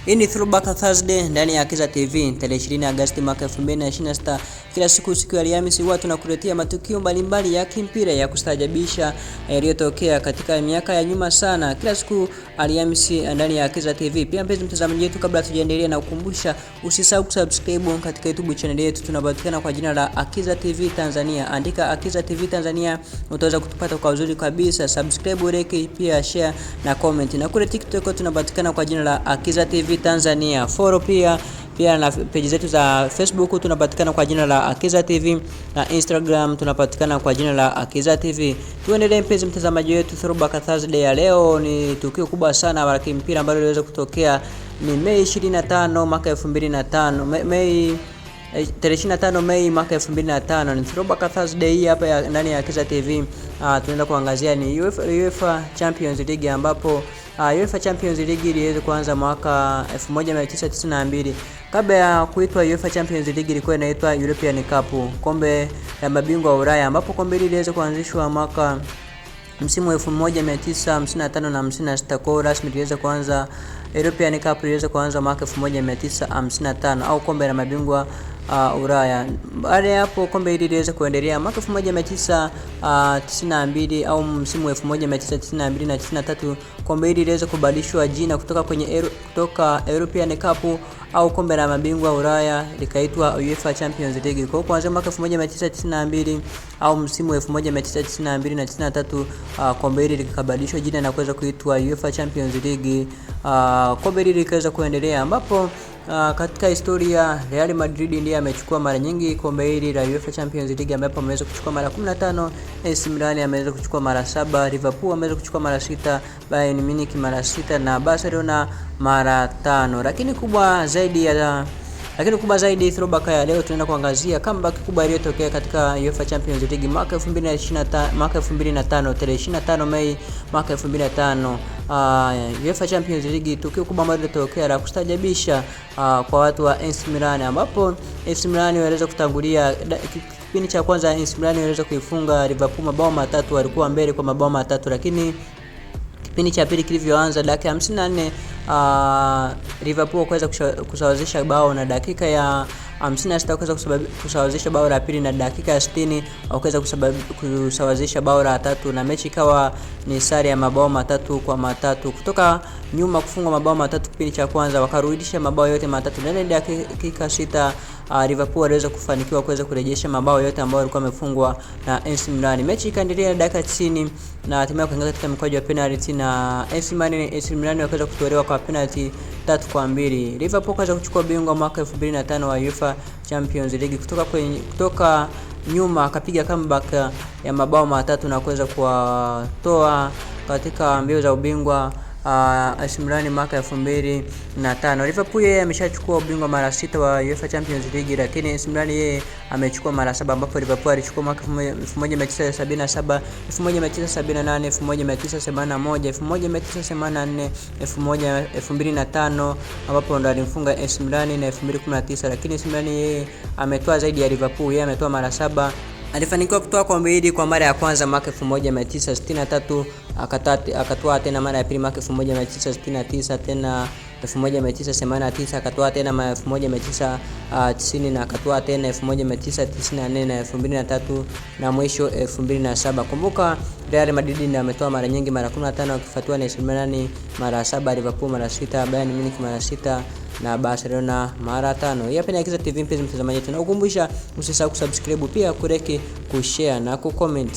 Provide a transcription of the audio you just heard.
Hii ni Throwback Thursday ndani ya Akiza TV tarehe 20 Agosti mwaka 2026. Kila siku ya Alhamisi huwa tunakuletea matukio mbalimbali ya kimpira ya kustajabisha yaliyotokea katika miaka ya nyuma sana. Kila siku Alhamisi ndani ya Akiza TV. Pia mpenzi mtazamaji wetu, kabla tujaendelea na kukumbusha usisahau kusubscribe katika YouTube channel yetu. Tunapatikana kwa jina la Akiza TV Tanzania. Andika Akiza TV Tanzania utaweza kutupata kwa uzuri kabisa. Subscribe, like, pia share na comment. Na kule TikTok tunapatikana kwa jina la Akiza TV Tanzania. Follow pia na page zetu za Facebook tunapatikana kwa jina la Akiza TV, na Instagram tunapatikana kwa jina la Akiza TV. Tuendelee mpenzi mtazamaji wetu, Throwback Thursday ya leo ni tukio kubwa sana la kimpira ambalo liliweza kutokea ni Mei 25 mwaka 2005. Tarehe 25 Mei mwaka 2005 ni Throwback Thursday hii hapa ndani ya Akiza TV. Tunaenda kuangazia ni UEFA Champions League, ambapo UEFA Champions League iliweza kuanza mwaka 1992. Kabla ya kuitwa UEFA Champions League ilikuwa inaitwa European Cup, kombe la mabingwa wa Ulaya, ambapo kombe hili liliweza kuanzishwa mwaka msimu wa 1955 na 56. Kwa rasmi iliweza kuanza European Cup iliweza kuanza mwaka 1955 au kombe la mabingwa Ulaya. Baada ya hapo kombe hili liliweza kuendelea mwaka 1992 au msimu wa 1992 na 93. Kombe hili liliweza kubadilishwa jina kutoka European Cup au kombe la mabingwa Ulaya likaitwa UEFA Champions League. Kwa kuanzia mwaka 1992 au msimu wa 1992 na 93, kombe hili likabadilishwa jina na kuweza kuitwa UEFA Champions League. Kombe hili likaweza kuendelea, ambapo katika historia Real Madrid ndiye amechukua mara nyingi kombe hili la UEFA Champions League, ambapo ameweza kuchukua mara 15, AC Milan ameweza kuchukua mara 7, Liverpool ameweza kuchukua mara 6, Bayern Munich mara 6 na Barcelona mara 5. Lakini kubwa zaidi throwback ya leo tunaenda kuangazia comeback kubwa iliyotokea katika UEFA Champions League mwaka 2005 tarehe 25 Mei mwaka 2005. UEFA Champions League, tukio kubwa ambalo lilitokea la kustajabisha kwa watu wa AC Milan, ambapo AC Milan waliweza kutangulia kipindi cha kwanza. AC Milan waliweza kuifunga Liverpool mabao matatu, walikuwa mbele kwa mabao matatu, lakini kipindi cha pili kilivyoanza dakika 54 Liverpool kuweza kusawazisha bao, na dakika ya 56 kuweza kusawazisha bao la pili, na dakika ya 60 wakaweza kusawazisha bao la tatu, na mechi ikawa ni sare ya mabao matatu kwa matatu. Kutoka nyuma kufunga mabao matatu kipindi cha kwanza, wakarudisha mabao yote matatu, na dakika 6 Liverpool waliweza kufanikiwa kuweza kurejesha mabao yote ambayo yalikuwa yamefungwa na AC Milan. Mechi ikaendelea dakika 90 na hatimaye kuingia katika mkwaju wa penalty, na AC Milan wakaweza kutolewa kwa penalty 3-2. Liverpool kaweza kuchukua bingwa mwaka 2005 wa UEFA Champions League kutoka nyuma, akapiga comeback ya mabao matatu na kuweza kuwatoa katika mbio za ubingwa AC Milan mwaka 2005. Liverpool yeye ameshachukua ubingwa mara 6 wa UEFA Champions League, lakini AC Milan yeye amechukua mara 7, ambapo Liverpool alichukua mwaka 1977, 1978, 1981, 1984, 2005, ambapo ndo alimfunga AC Milan, na 2019. Lakini AC Milan yeye ametoa zaidi ya Liverpool, yeye ametoa mara 7. Alifanikiwa kutoa kombe hili kwa mara ya kwanza mwaka 1963, akatoa tena mara ya pili mwaka 1969, tena 1989 akatoa tena mara 1990, na akatoa tena 1994 na 2003, na mwisho 2007. Kumbuka Real Madrid ndiye ametoa mara nyingi, mara 15, akifuatiwa na AC Milan mara 7, Liverpool mara 6, Bayern Munich mara 6 na Barcelona mara 5. Hapa ni Akiza TV mpenzi mtazamaji, tunakukumbusha usisahau kusubscribe, pia kulike, kushare na kucomment.